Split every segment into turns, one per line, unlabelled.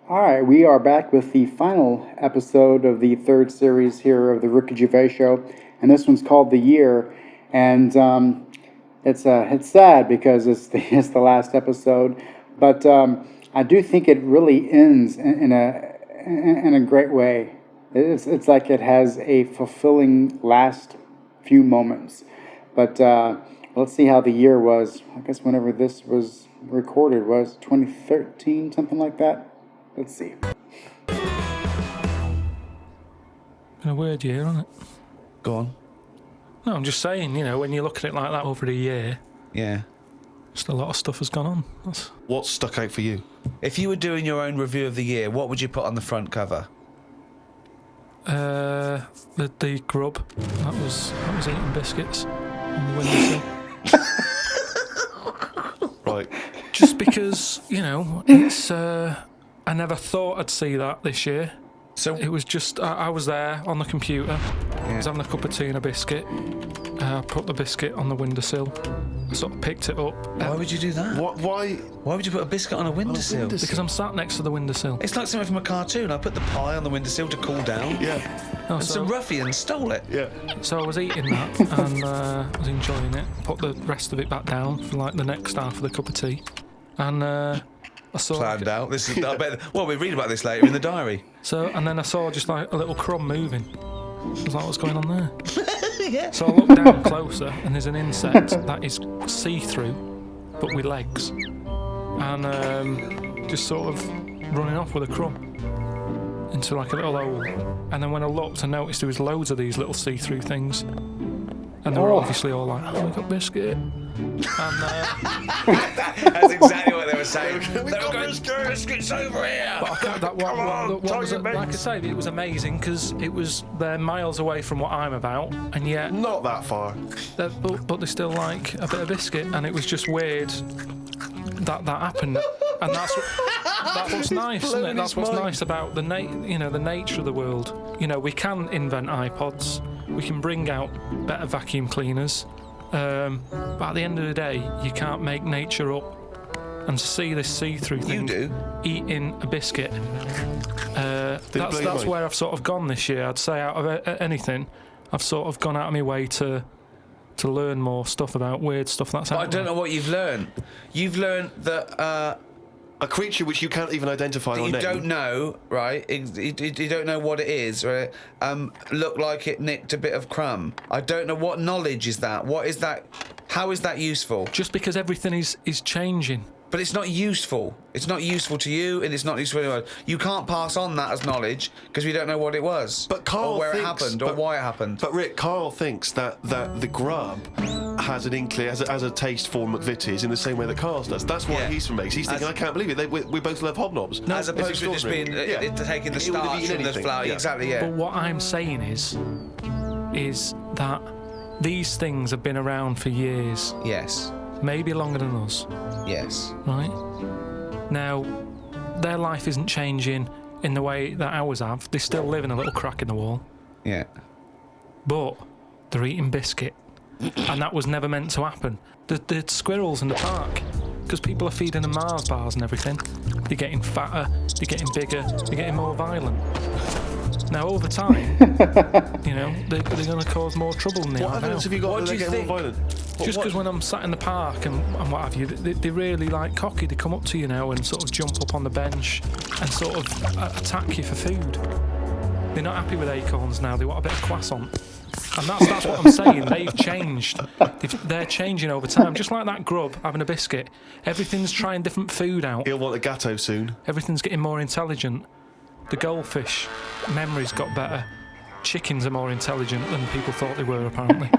All right, we are back with the final episode of the third series here of the Ricky Gervais Show, and this one's called "The Year," and it's sad because it's the last episode, but I do think it really ends in a great way. It's like it has a fulfilling last few moments, but let's see how the year was. I guess whenever this was recorded was 2013, something like that. Let's see.
Been a weird year, hasn't it?
Go on.
No, I'm just saying, when you look at it like that over a year,
Yeah.
just a lot of stuff has gone on.
What's stuck out for you?
If you were doing your own review of the year, what would you put on the front cover?
The grub that was eating biscuits on the windowsill.
Right.
Just because it's I never thought I'd see that this year.
So
It was just I was there on the computer. I was having a cup of tea and a biscuit. I put the biscuit on the windowsill. I sort of picked it up.
why would you do that?
Why?
Why would you put a biscuit on a windowsill?
Because I'm sat next to the windowsill.
It's like something from a cartoon. I put the pie on the windowsill to cool down.
Yeah.
Oh,
And some ruffian stole it.
Yeah.
So I was eating that and I was enjoying it. Put the rest of it back down for like the next half of the cup of tea. And I saw...
Planned out. This is. I bet. Well, we read about this later in the diary.
And then I saw just like a little crumb moving. I was like, what's going on there?
Yeah.
So I looked down closer and there's an insect that is see-through, but with legs. And just sort of running off with a crumb into like a little hole. And then when I looked, I noticed there was loads of these little see-through things. And they were obviously all like, oh, we got biscuit. And
That's exactly what they were saying. They were
got
going,
biscuit.
biscuits over here.
but I can't, that
Come on,
one was,
target
like I
mates.
say, it was amazing because it was they're miles away from what I'm about, and yet,
Not that far.
but they still like a bit of biscuit, and it was just weird that happened, and that's what's nice, isn't it? That's what's nice about the the nature of the world. We can invent iPods, we can bring out better vacuum cleaners, but at the end of the day, you can't make nature up. And to see this see-through thing eating a biscuit, that's where I've sort of gone this year. I'd say out of anything, I've sort of gone out of my way to learn more stuff about weird stuff that's out
I don't know what you've learned. You've learned that
A creature which you can't even identify or
you
name.
don't know, right? You don't know what it is, right? Looked like it nicked a bit of crumb. I don't know what knowledge is that. What is that? How is that useful?
Just because everything is changing.
But it's not useful. It's not useful to you, and it's not useful to anyone. You can't pass on that as knowledge because we don't know what it was,
But Karl
or where
thinks,
it happened, or why it happened.
But Rick, Karl thinks that the grub has an inkling, has a taste for McVitie's in the same way that Karl does. That's what he's from. He's thinking, I can't believe it. We both love hobnobs.
As opposed to just being taking the
He would have
starch
eaten
from the
anything.
flour.
Yeah.
Exactly. Yeah.
But what I'm saying is that these things have been around for years,
Yes.
maybe longer than us,
Yes.
right? Now, their life isn't changing in the way that ours have. They still live in a little crack in the wall,
Yeah.
but they're eating biscuit, and that was never meant to happen. The squirrels in the park, because people are feeding them Mars bars and everything, they're getting fatter, they're getting bigger, they're getting more violent. Now, over time, they're going to cause more trouble than they
What
are now.
evidence have you got
What
that
do
they
you
get
think?
more violent?
Just because when I'm sat in the park and what have you, they really like cocky. They come up to you now and sort of jump up on the bench and sort of attack you for food. They're not happy with acorns now. They want a bit of croissant. And that's what I'm saying. They've changed. They're changing over time. Just like that grub having a biscuit. Everything's trying different food out.
He'll want a gatto soon.
Everything's getting more intelligent. The goldfish memory's got better. Chickens are more intelligent than people thought they were, apparently.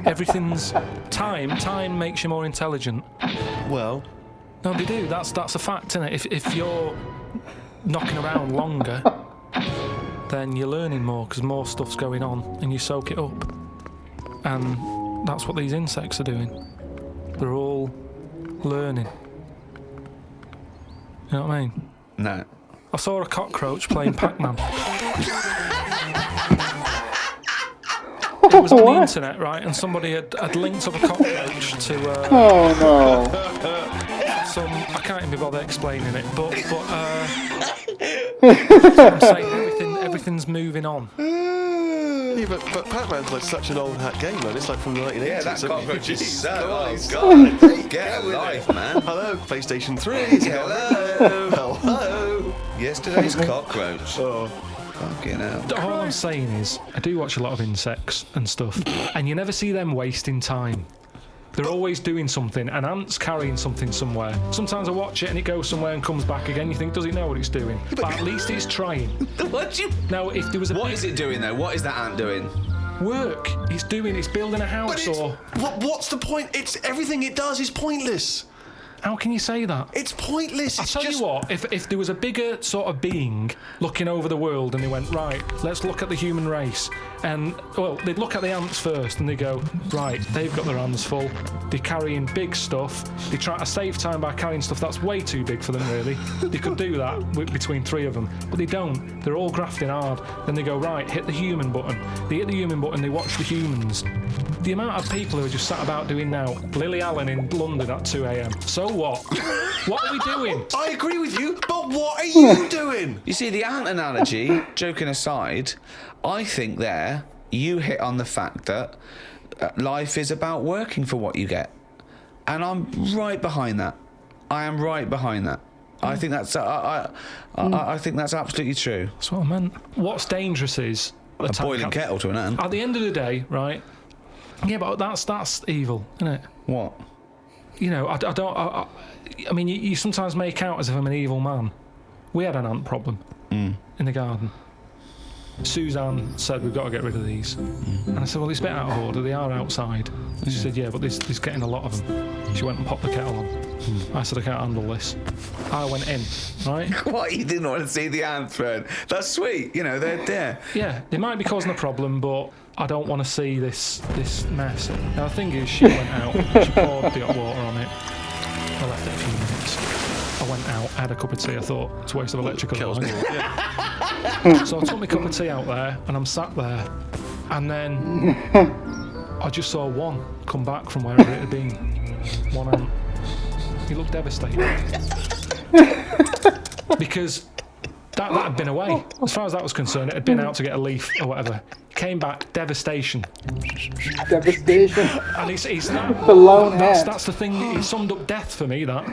Everything's... Time makes you more intelligent.
Well,
No, they do. That's a fact, isn't it? If you're knocking around longer, then you're learning more because more stuff's going on and you soak it up. And that's what these insects are doing. They're all learning. You know what I mean?
No.
I saw a cockroach playing Pac-Man. It was on the internet, right? And somebody had linked up a cockroach to
Oh no.
some... I can't even bother explaining it, but I'm saying everything's moving on.
Yeah, but Pac-Man's like such an old hat game, man. It's like from the 1980s.
Yeah, that
so
cockroach is
jeez,
so.
guys.
Oh God, get a life, man.
Hello, PlayStation 3.
Hello.
Hello.
Yesterday's cockroach.
Oh.
Fucking hell.
All I'm saying is, I do watch a lot of insects and stuff, and you never see them wasting time. They're always doing something. An ant's carrying something somewhere. Sometimes I watch it and it goes somewhere and comes back again. You think, does it know what it's doing? But at least it's trying.
What you?
Now, if there was a
What is it doing though? What is that ant doing?
work, it's building a house, or
what's the point? It's everything it does is pointless.
how can you say that?
It's pointless.
I'll tell you what, if there was a bigger sort of being looking over the world and they went, right, let's look at the human race, and, well, they'd look at the ants first and they go, right, they've got their hands full, they're carrying big stuff, they try to save time by carrying stuff that's way too big for them, really. They could do that between three of them, but they don't. They're all grafting hard. Then they go, right, hit the human button. They hit the human button, they watch the humans. The amount of people who are just sat about doing now, Lily Allen in London at 2 a.m. So what? What are we doing?
I agree with you, but what are you doing?
You see, the ant analogy, joking aside, I think there you hit on the fact that life is about working for what you get. And I'm right behind that. I am right behind that. I think that's I think that's absolutely true.
That's what I meant. What's dangerous is
A boiling kettle to an ant.
At the end of the day, right? Yeah, but that's evil, isn't it?
What?
You know, I mean, you sometimes make out as if I'm an evil man. We had an ant problem in the garden. Suzanne said, we've got to get rid of these. And I said, well, it's a bit out of order. They are outside. And she said, yeah, but there's getting a lot of them. She went and popped the kettle on. I said, I can't handle this. I went in, right?
What? You didn't want to see the ants burn? That's sweet. You know, they're there.
Yeah, they might be causing a problem, but I don't want to see this mess. Now, the thing is, she went out, she poured the hot water on it. I left it a few minutes. I went out, I had a cup of tea. I thought, it's a waste of electrical line. So I took my cup of tea out there, and I'm sat there, and then I just saw one come back from wherever it had been. One ant. He looked devastated. Because that had been away. As far as that was concerned, it had been out to get a leaf or whatever. Came back, devastation.
Devastation.
And it's that.
The lone ant.
That's the thing. It summed up death for me. That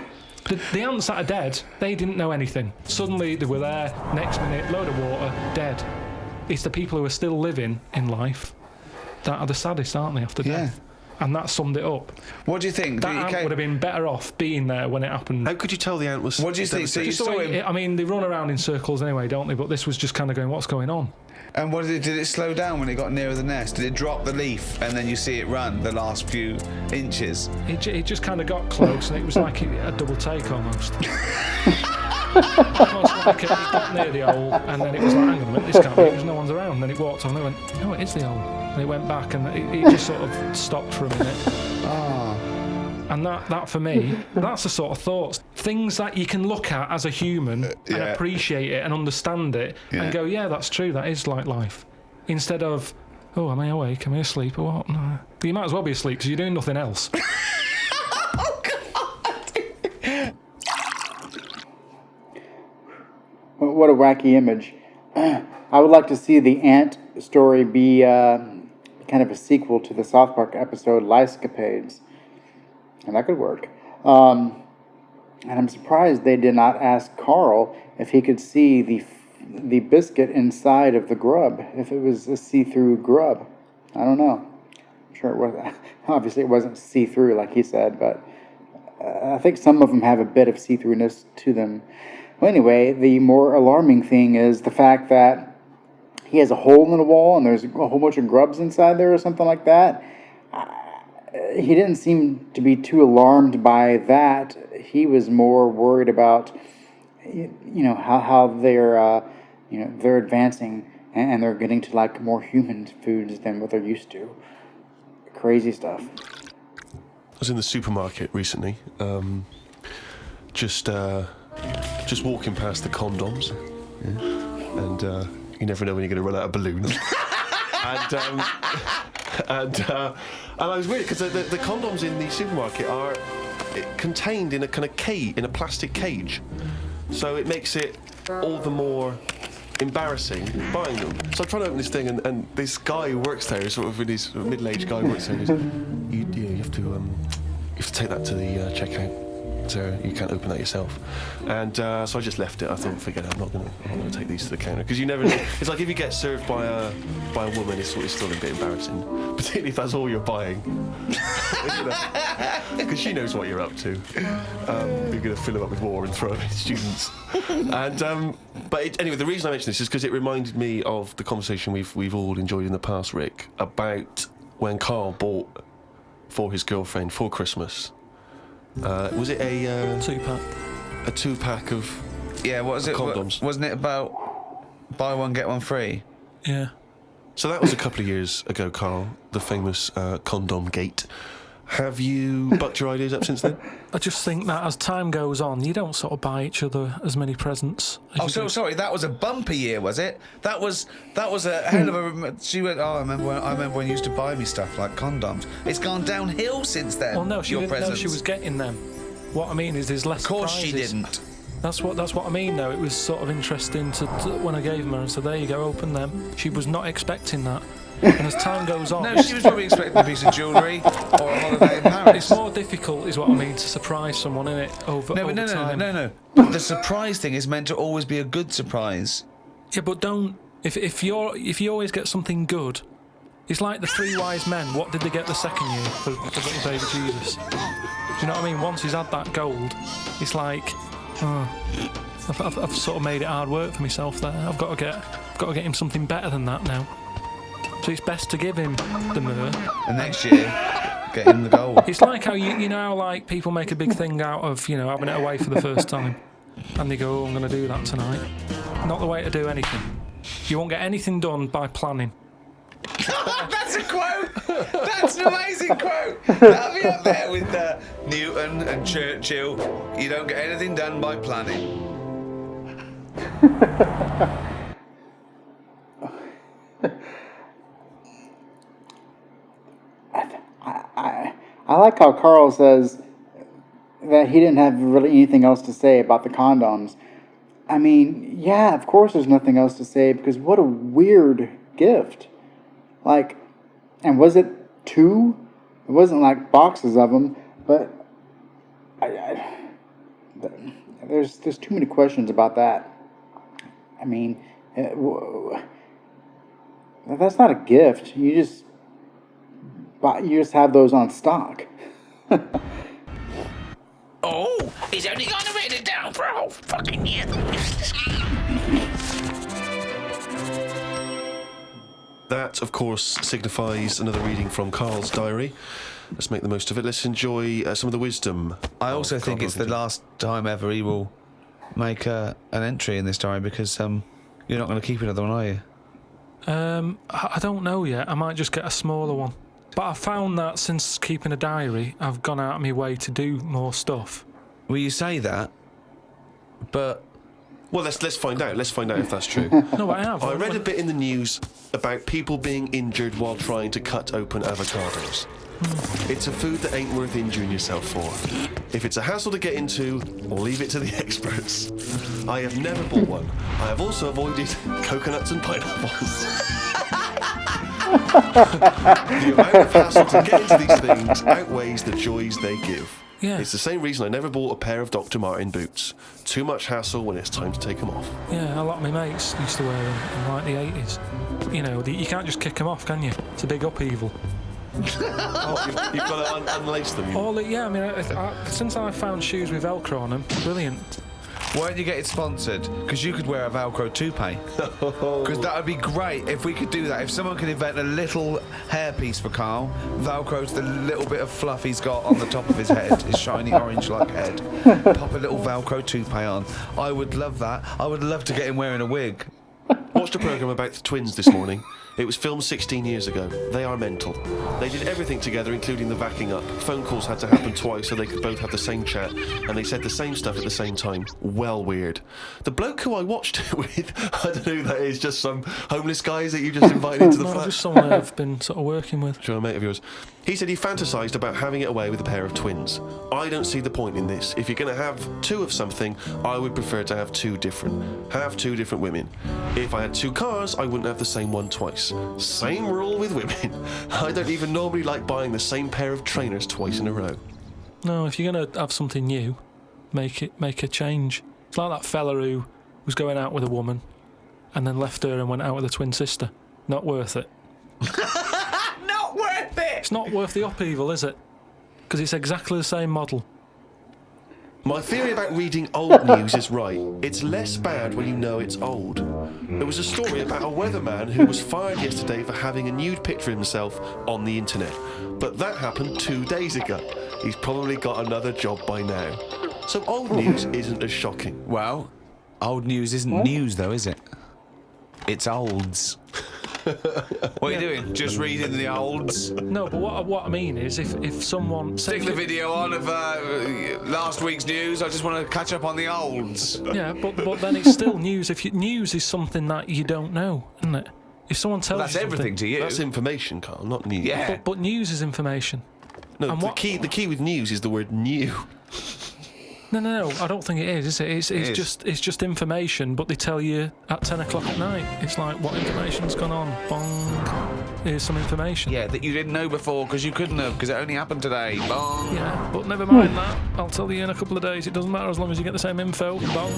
the ants that are dead, they didn't know anything. Suddenly they were there. Next minute, load of water, dead. It's the people who are still living in life that are the saddest, aren't they? After death. And that summed it up.
What do you think?
That ant would have been better off being there when it happened.
How could you tell the ant was?
What do you think? So you saw him.
I mean, they run around in circles anyway, don't they? But this was just kind of going, what's going on?
And what did it slow down when it got nearer the nest? Did it drop the leaf and then you see it run the last few inches?
It just kind of got close, and it was like a double take almost. Almost like it got near the hole, and then it was like, hang on a minute, this can't be, because no one's around. And then it walked on, and it went, no, it is the hole. And it went back, and it just sort of stopped for a minute. And that for me, that's the sort of thoughts. Things that you can look at as a human and appreciate it and understand it and go, yeah, that's true, that is like life. Instead of, oh, am I awake? Am I asleep or what? No. But you might as well be asleep because you're doing nothing else.
What a wacky image. I would like to see the ant story be kind of a sequel to the South Park episode Lyscapades. And that could work. And I'm surprised they did not ask Karl if he could see the biscuit inside of the grub, if it was a see-through grub. I don't know. I'm sure it was. Obviously, it wasn't see-through like he said, but I think some of them have a bit of see-throughness to them. Well, anyway, the more alarming thing is the fact that he has a hole in the wall and there's a whole bunch of grubs inside there or something like that. He didn't seem to be too alarmed by that. He was more worried about, how they're, they're advancing and they're getting to like more human foods than what they're used to. Crazy stuff.
I was in the supermarket recently, just walking past the condoms, and you never know when you're going to run out of balloons. And I was weird because the condoms in the supermarket are contained in a kind of cage, in a plastic cage, so it makes it all the more embarrassing buying them. So I'm trying to open this thing, and this guy who works there, sort of in his middle-aged guy who works there, goes, you have to take that to the checkout. So you can't open that yourself. And so I just left it. I thought, forget it, I'm not gonna take these to the counter, because you never know. It's like if you get served by a woman, it's still a bit embarrassing, particularly if that's all you're buying, because she knows what you're up to. You're gonna fill them up with water and throw them at students. And anyway, the reason I mention this is because it reminded me of the conversation we've all enjoyed in the past, Rick, about when Karl bought for his girlfriend for Christmas. Was it a
2-pack?
A 2-pack of
what was it?
Condoms.
Wasn't it about buy one get one free?
Yeah.
So that was a couple of years ago, Karl, the famous condom gate. Have you bucked your ideas up since then?
I just think that as time goes on, you don't sort of buy each other as many presents.
Sorry, that was a bumper year, was it? That was a hell of a. She went. Oh, I remember when you used to buy me stuff like condoms. It's gone downhill since then.
Well, no, she
your
didn't know
presents.
she was getting them. What I mean is, there's less.
Of course,
surprises.
she didn't.
That's what I mean, though. It was sort of interesting to when I gave them her and said, "There you go, open them." She was not expecting that. And as time goes on...
No, she was probably expecting a piece of jewellery or a holiday in Paris.
It's more difficult, is what I mean, to surprise someone, innit, over time.
No. The surprise thing is meant to always be a good surprise.
Yeah, but don't... If you always get something good... It's like the 3 wise men. What did they get the second year for little baby Jesus? Do you know what I mean? Once he's had that gold, it's like... I've sort of made it hard work for myself there. I've got to get him something better than that now. So it's best to give him the myrrh. And
next year, get him the gold.
It's like how you know how like people make a big thing out of having it away for the first time, and they go, "Oh, I'm going to do that tonight." Not the way to do anything. You won't get anything done by planning.
That's a quote. That's an amazing quote. That'll be up there with Newton and Churchill. You don't get anything done by planning.
I like how Karl says that he didn't have really anything else to say about the condoms. I mean, yeah, of course there's nothing else to say, because what a weird gift. Like, and was it 2? It wasn't like boxes of them, but there's too many questions about that. I mean, that's not a gift. You just have those on stock.
Oh, he's only going to write it down for a whole fucking year.
That, of course, signifies another reading from Karl's diary. Let's make the most of it. Let's enjoy some of the wisdom.
I also think
Karl
it's the
Dorfington.
last time ever he will make an entry in this diary, because you're not going to keep another one, are you?
I don't know yet. I might just get a smaller one. But I found that since keeping a diary, I've gone out of my way to do more stuff.
Well, you say that, but...
Well, let's find out. Let's find out if that's true.
No, I have.
I read a bit in the news about people being injured while trying to cut open avocados. It's a food that ain't worth injuring yourself for. If it's a hassle to get into, leave it to the experts. I have never bought one. I have also avoided coconuts and pineapples. The amount of hassle to get into these things outweighs the joys they give.
Yeah.
It's the same reason I never bought a pair of Dr. Martin boots. Too much hassle when it's time to take them off.
Yeah, a lot of my mates used to wear them in like the 80s. You can't just kick them off, can you? It's a big upheaval.
You've got to unlace them.
Since I found shoes with Velcro on them, brilliant.
Why don't you get it sponsored? Because you could wear a Velcro toupee. Because that would be great if we could do that. If someone could invent a little hairpiece for Karl, Velcro's the little bit of fluff he's got on the top of his head, his shiny orange-like head. Pop a little Velcro toupee on. I would love that. I would love to get him wearing a wig.
Watched a programme about the twins this morning, It was filmed 16 years ago. They are mental. They did everything together, including the backing up. Phone calls had to happen twice so they could both have the same chat, and they said the same stuff at the same time. Well weird. The bloke who I watched it with, I don't know who that is, just some homeless guys that you just invited into the
No,
flat.
just someone I've been sort of working with.
Sure, a mate of yours. He said he fantasised about having it away with a pair of twins. I don't see the point in this. If you're going to have two of something, I would prefer to have two different women. If I had two cars, I wouldn't have the same one twice. Same rule with women. I don't even normally like buying the same pair of trainers twice in a row.
No, if you're going to have something new, make a change. It's like that fella who was going out with a woman and then left her and went out with a twin sister. Not worth it.
Not worth it!
It's not worth the upheaval, is it? Because it's exactly the same model.
My theory about reading old news is right. It's less bad when you know it's old. There was a story about a weatherman who was fired yesterday for having a nude picture of himself on the internet. But that happened 2 days ago. He's probably got another job by now. So old news isn't as shocking.
Well, old news isn't news, though, is it? It's olds. What are you doing? Just reading the olds?
No, but what I mean is if someone...
Stick the video on of last week's news. I just want to catch up on the olds.
Yeah, but then it's still news. News is something that you don't know, isn't it? If someone tells
That's
you something,
everything to you.
That's information, Karl, not news.
Yeah.
But news is information.
No,
And
the key with news is the word new.
No, I don't think it is it? It's just information, but they tell you at 10 o'clock at night. It's like, what information's gone on? Bong. Here's some information.
Yeah, that you didn't know before because you couldn't have because it only happened today. Bong.
Yeah, but never mind that. I'll tell you in a couple of days. It doesn't matter as long as you get the same info. Bong.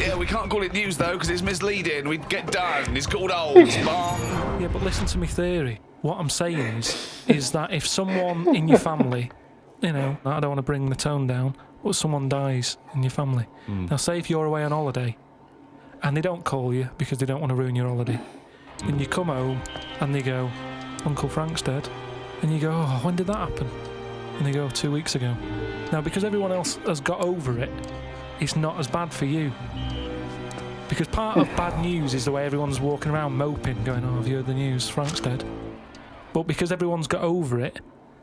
Yeah, we can't call it news though because it's misleading. We'd get done. It's called olds. Bong.
Yeah, but listen to me theory. What I'm saying is that if someone in your family, I don't want to bring the tone down, but someone dies in your family. Now, say if you're away on holiday and they don't call you because they don't want to ruin your holiday, and you come home and they go, Uncle Frank's dead, and you go, oh, when did that happen? And they go, 2 weeks ago. Now, because everyone else has got over it, it's not as bad for you. Because part of bad news is the way everyone's walking around moping, going, oh, have you heard the news? Frank's dead. But because everyone's got over it,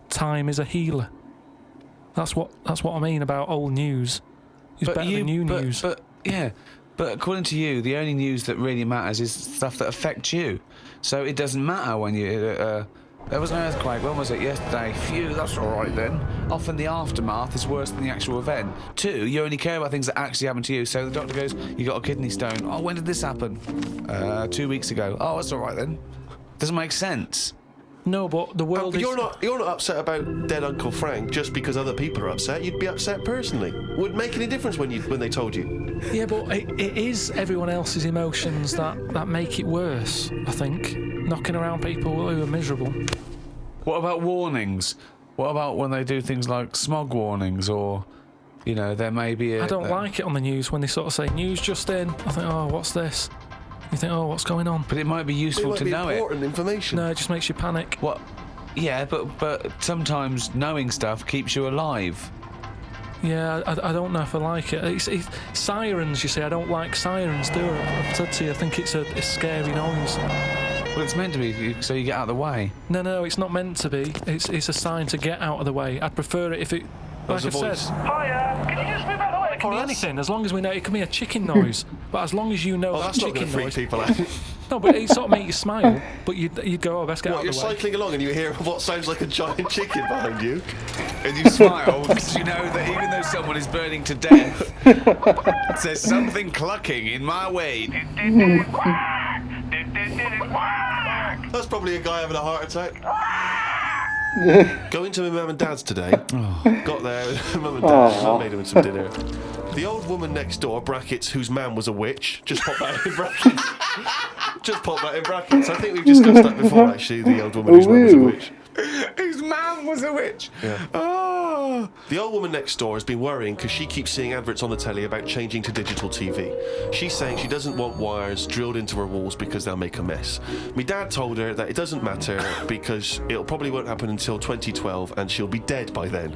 time is a healer. That's what I mean about old news. It's better than new news.
But according to you, the only news that really matters is stuff that affects you. So it doesn't matter when you... there was an earthquake, when was it? Yesterday. Phew, that's all right then. Often the aftermath is worse than the actual event. 2, you only care about things that actually happen to you. So the doctor goes, you got a kidney stone. Oh, when did this happen? 2 weeks ago. Oh, that's all right then. Doesn't make sense.
No, but the world is...
You're not upset about dead Uncle Frank just because other people are upset. You'd be upset personally. Would it make any difference when they told you?
Yeah, but it is everyone else's emotions that make it worse, I think. Knocking around people who are miserable.
What about warnings? What about when they do things like smog warnings or, there may be a...
I don't like it on the news when they sort of say, news just in. I think, oh, what's this? You think, oh, what's going on?
But it might be useful to know it.
Important information.
No, it just makes you panic.
What? Yeah, but sometimes knowing stuff keeps you alive.
Yeah, I don't know if I like it. It's sirens, you see. I don't like sirens, do I? I've said to you, I think it's a scary noise.
Well, it's meant to be so you get out of the way.
No, it's not meant to be. It's a sign to get out of the way. I'd prefer it if it... Like I've said,
Hiya, can you just move out of the way?
it can be anything, as long as we know. It can be a chicken noise, but as long as you know
That's not going
chicken
to freak
noise.
people out.
No, but it sort of make you smile. But you'd go, oh, best get out
You're
of the way.
cycling along and you hear what sounds like a giant chicken behind you.
And you smile because you know that even though someone is burning to death, there's something clucking in my way.
That's probably a guy having a heart attack. Going to my mum and dad's today. Got there, mum and dad, mum made them some dinner. The old woman next door, brackets, whose man was a witch. Just pop that in brackets. Just pop that in brackets. I think we've discussed that before, actually. The old woman whose man was a witch.
Whose man was a witch.
Yeah.
Oh.
The old woman next door has been worrying because she keeps seeing adverts on the telly about changing to digital TV. She's saying she doesn't want wires drilled into her walls because they'll make a mess. My dad told her that it doesn't matter because it'll probably won't happen until 2012 and she'll be dead by then.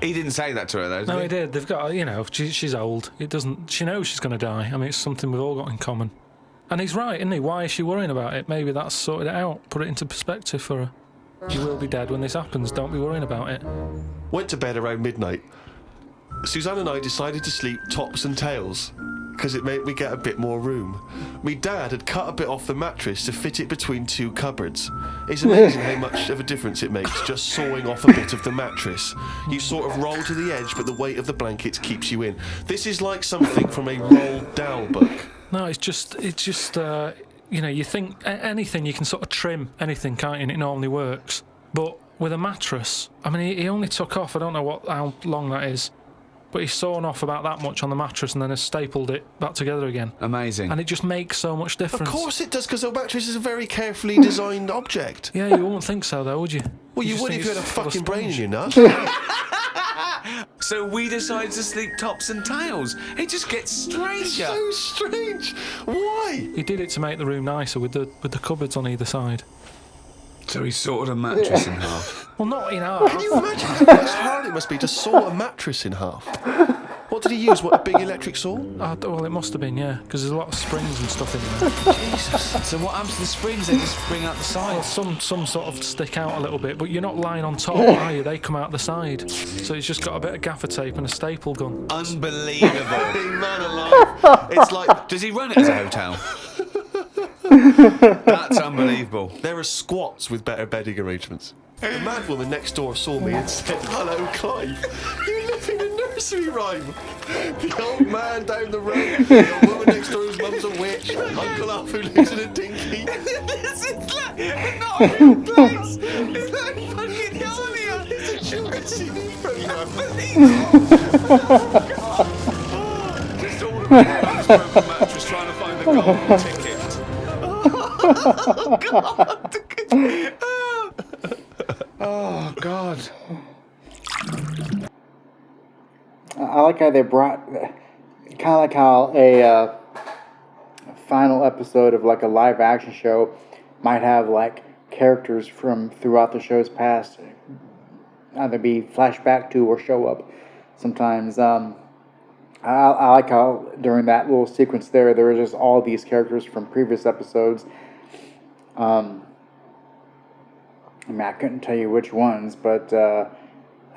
He didn't say that to her though, did
No,
he?
he did. They've got, she's old. She's old. She knows she's going to die. I mean, it's something we've all got in common. And he's right, isn't he? Why is she worrying about it? Maybe that's sorted it out. Put it into perspective for her. You will be dead when this happens. Don't be worrying about it.
Went to bed around midnight. Suzanne and I decided to sleep tops and tails because it made me get a bit more room. Me dad had cut a bit off the mattress to fit it between two cupboards. It's amazing how much of a difference it makes just sawing off a bit of the mattress. You sort of roll to the edge, but the weight of the blankets keeps you in. This is like something from a Roald Dahl book.
No, it's just you know, you think anything you can sort of trim anything, can't you? And it normally works. But with a mattress, I mean, he only took off, I don't know how long that is, but he's sawn off about that much on the mattress and then has stapled it back together again.
Amazing.
And it just makes so much difference.
Of course it does, because the mattress is a very carefully designed object.
Yeah, you wouldn't think so, though, would you?
Well, you
just
would
think
if you had a
it's full of
fucking brain in
sponge.
your nut.
So we decided to sleep tops and tails. It just gets stranger.
So strange. Why?
He did it to make the room nicer with the cupboards on either side.
So he sorted a mattress in half.
Well, not in half.
Can you imagine how much hard it must be to saw a mattress in half? What did he use? What, a big electric saw?
Well, it must have been, yeah, because there's a lot of springs and stuff in there.
Jesus. So what happens to the springs? They just spring out the
Well,
sides.
some sort of stick out a little bit, but you're not lying on top, are you? They come out the side. So he's just got a bit of gaffer tape and a staple gun.
Unbelievable.
Hey, man alive. It's like,
Does he run it as a hotel? That's unbelievable.
there are squats with better bedding arrangements. The mad woman next door saw me and said, "Hello, Clive. You live in a nursery rhyme. The old man down the road, the old woman next door whose mum's a witch, Uncle Alf who lives in a dinky."
This is like not a real place. It's like fucking Narnia.
It's a children's TV program.
Just all of them on this broken mattress trying to find the golden ticket. Oh, God.
I like how they brought, kind of like how a final episode of like a live action show might have like characters from throughout the show's past either be flashback to or show up sometimes. I like how during that little sequence there were just all these characters from previous episodes. I mean, I couldn't tell you which ones, but I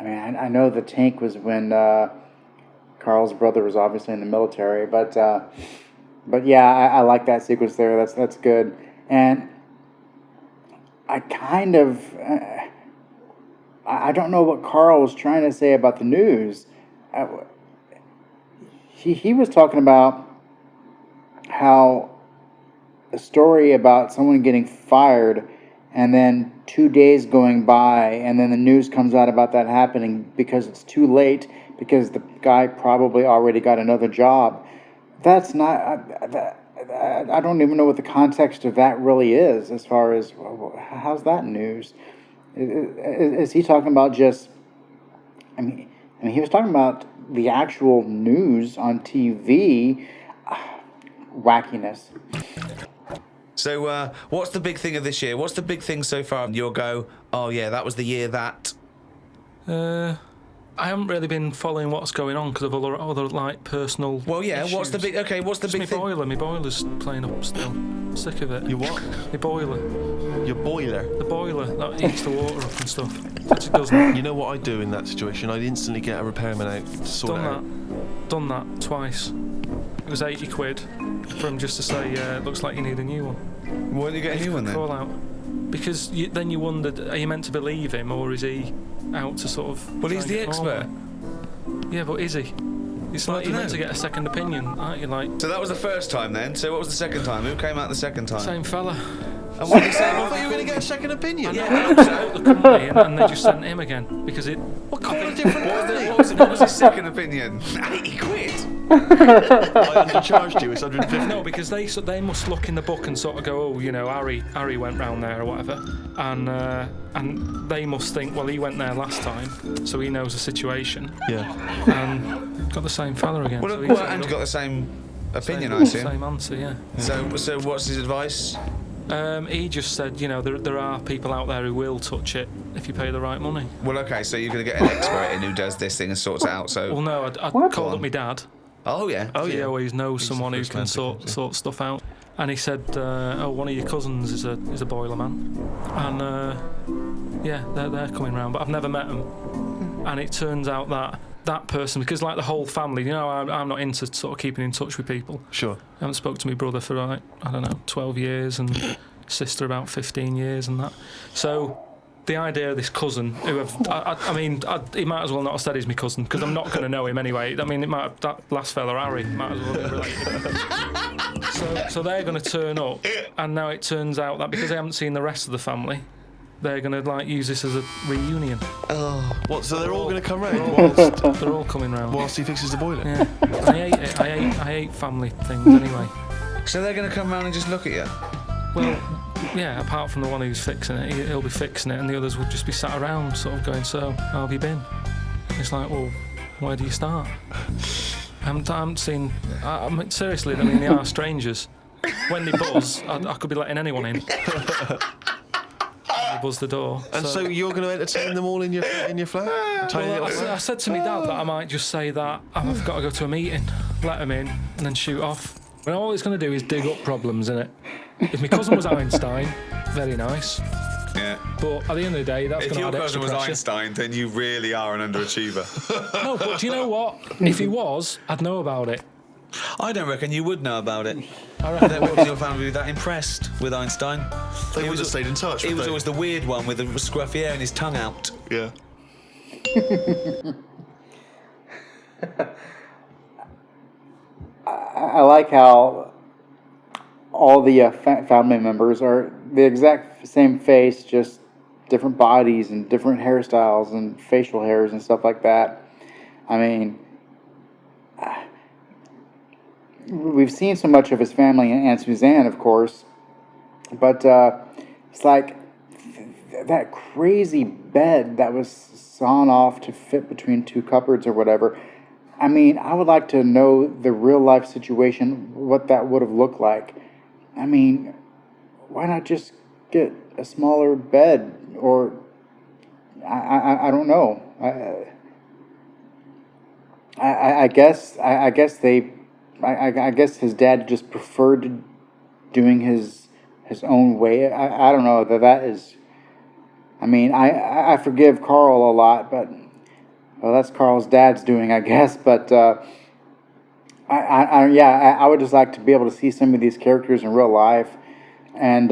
mean, I know the tank was when Karl's brother was obviously in the military, but yeah, I like that sequence there. That's good, and I kind of I don't know what Karl was trying to say about the news. He was talking about how a story about someone getting fired and then 2 days going by and then the news comes out about that happening because it's too late because the guy probably already got another job. That's not... I don't even know what the context of that really is as far as... How's that news? Is he talking about just... I mean, he was talking about the actual news on TV. Wackiness.
So, what's the big thing of this year? What's the big thing so far? You'll go, oh yeah, that was the year that...
I haven't really been following what's going on because of other like personal.
Well, yeah.
issues.
What's the big? Okay, what's the big thing?
My boiler's playing up still. I'm sick of it.
You what?
My boiler.
Your boiler.
The boiler that heats the water up and stuff. It doesn't.
You know what I'd do in that situation? I'd instantly get a repairman out to sort it out.
Done that twice. It was 80 quid for him just to say, it looks like you need a new one.
Why did you get a new one then?
Call out. Because then you wondered, are you meant to believe him or is he out to sort of...
Well, he's the expert.
Yeah, but is he? It's like you're meant to get a second opinion, aren't you? Like,
So that was the first time then. So what was the second time? Who came out the second time?
same fella.
And what did he say?
I thought you were going to get a second opinion.
Yeah, I was out the company and they just sent him again because it...
What kind of different
What was his second opinion? 80 quid.
I undercharged you. It's 150.
No, because they must look in the book and sort of go, oh, you know, Harry went round there or whatever, and they must think, well, he went there last time, so he knows the situation.
Yeah.
And got the same fella again.
Well,
so
well, and got the same opinion, I assume.
Same answer, yeah.
So what's his advice?
He just said, you know, there are people out there who will touch it if you pay the right money.
Well, okay, so you're going to get an expert in who does this thing and sorts it out. So
Well, no, I called up my dad.
Oh yeah.
Oh
He
yeah.
always knows
He's
someone
the
who
first
can
man to
sort
come,
sort stuff out. And he said, one of your cousins is a boiler man, and yeah, they're coming round, but I've never met them. And it turns out that person, because like the whole family, I'm not into sort of keeping in touch with people.
Sure.
I haven't spoke to my brother for like, I don't know, 12 years, and sister about 15 years, and that. So the idea of this cousin, who he might as well not have said he's my cousin, because I'm not going to know him anyway. I mean, that last fella Harry might as well be related. So they're going to turn up, and now it turns out that because they haven't seen the rest of the family, they're going to like use this as a reunion.
Oh.
What? So they're all going to come round
They're all coming round.
whilst he fixes the boiler.
Yeah, I hate it. I hate family things anyway.
So they're going to come round and just look at you?
Well, yeah, apart from the one who's fixing it, he'll be fixing it, and the others will just be sat around sort of going, so, how have you been? It's like, well, where do you start? I haven't seen... seriously, I mean, they are strangers. When they buzz, I could be letting anyone in. They buzz the door.
And so you're going to entertain them all in your flat? Tiny
Well,
little flat?
I said to my dad that I might just say that I've got to go to a meeting, let them in, and then shoot off. And all it's going to do is dig up problems, innit? If my cousin was Einstein, very nice.
Yeah.
But at the end of the day, that's going to add extra pressure.
Einstein, then you really are an underachiever.
No, but do you know what? If he was, I'd know about it.
I don't reckon you would know about it.
I
I
reckon
don't reckon your family would be that impressed with Einstein.
They would have stayed in touch.
He
would
was
they?
always the weird one with the scruffy hair and his tongue out.
Yeah.
I like how all the family members are the exact same face, just different bodies and different hairstyles and facial hairs and stuff like that. I mean, we've seen so much of his family and Aunt Suzanne, of course, but it's like that crazy bed that was sawn off to fit between two cupboards or whatever. I mean, I would like to know the real life situation, what that would have looked like. I mean, why not just get a smaller bed, or I don't know. I guess his dad just preferred doing his own way. I don't know that is. I mean, I forgive Karl a lot, but well, that's Karl's dad's doing, I guess. But I would just like to be able to see some of these characters in real life, and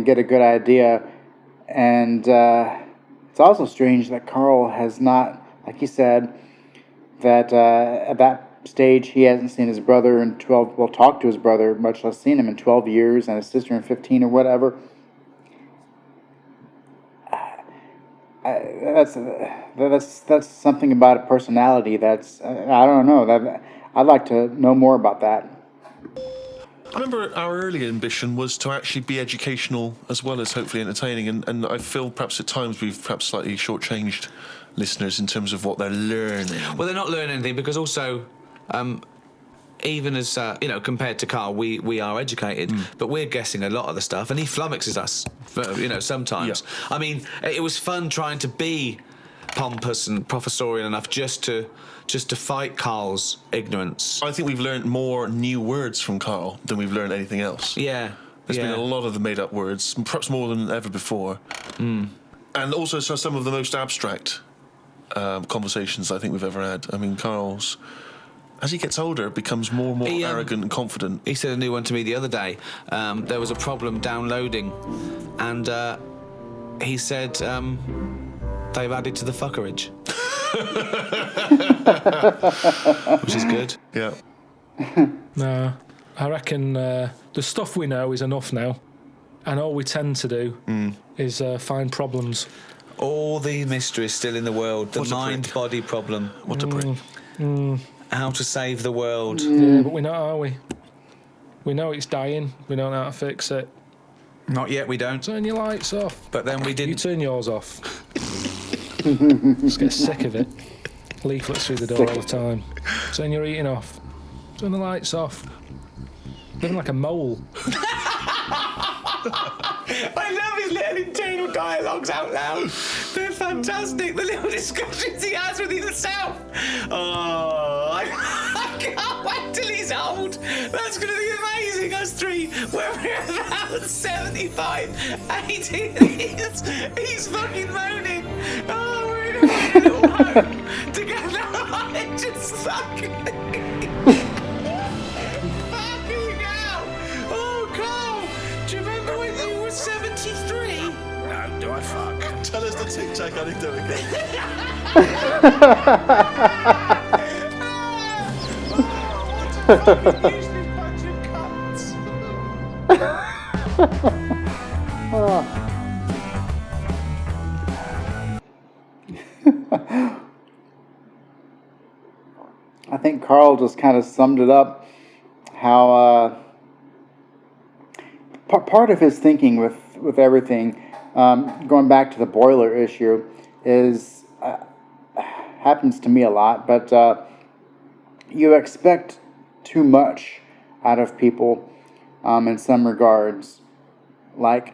get a good idea. And it's also strange that Karl has not, like he said, that at that stage he hasn't seen his brother in 12. Well, talked to his brother, much less seen him in 12 years, and his sister in 15 or whatever. That's something about a personality that's I don't know, that I'd like to know more about that.
I remember our early ambition was to actually be educational as well as hopefully entertaining, and I feel perhaps at times we've perhaps slightly shortchanged listeners in terms of what they're learning.
Well, they're not learning anything because also, even as compared to Karl, we are educated, but we're guessing a lot of the stuff, and he flummoxes us, sometimes.
Yeah.
I mean, it was fun trying to be pompous and professorial enough just to fight Karl's ignorance.
I think we've learned more new words from Karl than we've learned anything else.
Yeah.
There's been a lot of the made-up words, perhaps more than ever before. And also some of the most abstract conversations I think we've ever had. I mean, Karl's, as he gets older, becomes more and more arrogant and confident.
He said a new one to me the other day. There was a problem downloading, and he said they've added to the fuckerage. Which is good.
Yeah.
No, I reckon the stuff we know is enough now, and all we tend to do is find problems.
All the mysteries still in the world. The
What a prick.
mind-body problem.
What a prick.
How to save the world.
Yeah, but we're not, are we? We know it's dying. We don't know how to fix it.
Not yet, we don't.
Turn your lights off.
But then we
You
didn't.
turn yours off. Just get sick of it. Leaflets through the door all the time. Turn your eating off. Turn the lights off. Living like a mole.
I love his little internal dialogues out loud. They're fantastic. The little discussions he has with himself. Oh, I That's going to be amazing, us three. When we're about 75, 80 years, he's fucking moaning. Oh, we're in a fucking little home together. I just fucking... fucking hell. Oh, Carl, do you remember when you were 73? No, do I fuck?
Tell us the tic-tac anecdote again.
I think Karl just kind of summed it up. How part of his thinking with everything, going back to the boiler issue, is happens to me a lot. But you expect too much out of people in some regards, like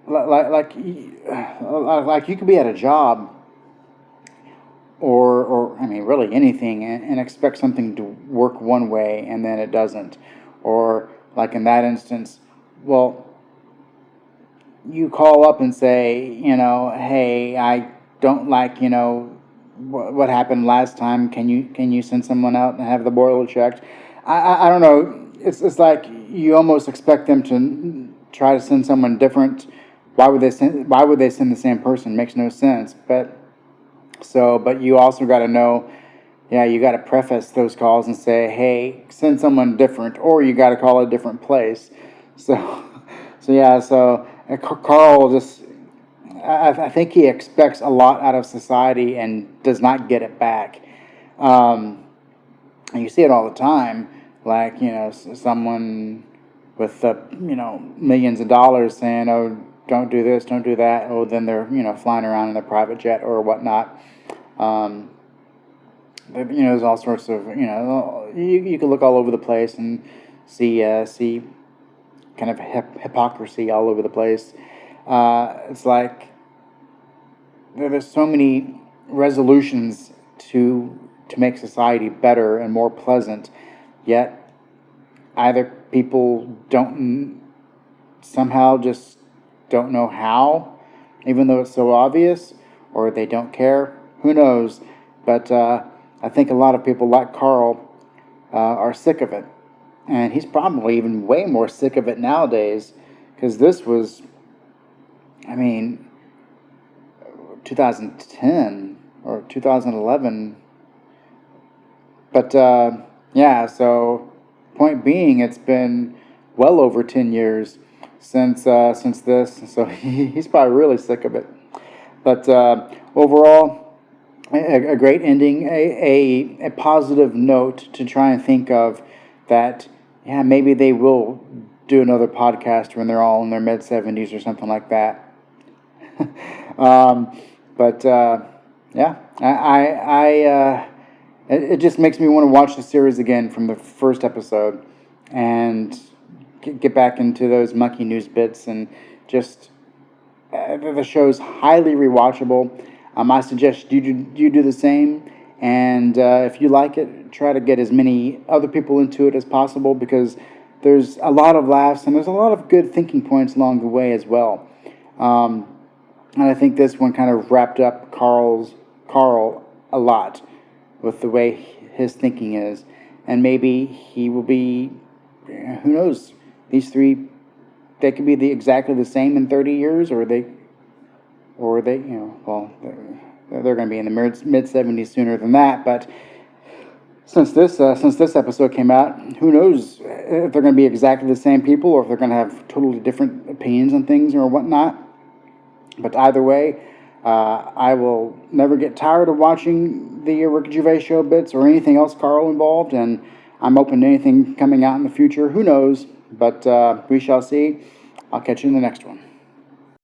you could be at a job or I mean really anything and expect something to work one way and then it doesn't, or like in that instance, well, you call up and say, hey, I don't like, what happened last time. Can you send someone out and have the boiler checked? I don't know. It's like you almost expect them to try to send someone different. Why would they send the same person? Makes no sense. But you also got to know, you got to preface those calls and say, hey, send someone different, or you got to call a different place. So Karl just, I think he expects a lot out of society and does not get it back. And you see it all the time, like, someone with, millions of dollars saying, oh, don't do this, don't do that. Oh, then they're, flying around in a private jet or whatnot. There's all sorts of, you can look all over the place and see kind of hypocrisy all over the place. It's like there's so many resolutions to make society better and more pleasant, yet either people somehow just don't know how, even though it's so obvious, or they don't care. Who knows? But I think a lot of people like Karl are sick of it. And he's probably even way more sick of it nowadays, because this was, 2010 or 2011. But so point being, it's been well over 10 years since this, so he's probably really sick of it. But overall, a great ending, a positive note to try and think of that. Yeah, maybe they will do another podcast when they're all in their mid-70s or something like that. It just makes me want to watch the series again from the first episode and get back into those monkey news bits, and just the show's highly rewatchable. I suggest you do the same, and if you like it, try to get as many other people into it as possible, because there's a lot of laughs and there's a lot of good thinking points along the way as well. And I think this one kind of wrapped up Karl a lot with the way his thinking is, and maybe he will be, who knows, these three, they could be exactly the same in 30 years, or they they're going to be in the mid-70s sooner than that. But since this episode came out, who knows if they're going to be exactly the same people, or if they're going to have totally different opinions on things or whatnot. But either way, I will never get tired of watching the Ricky Gervais show bits or anything else Karl involved, and I'm open to anything coming out in the future. Who knows? But we shall see. I'll catch you in the next one.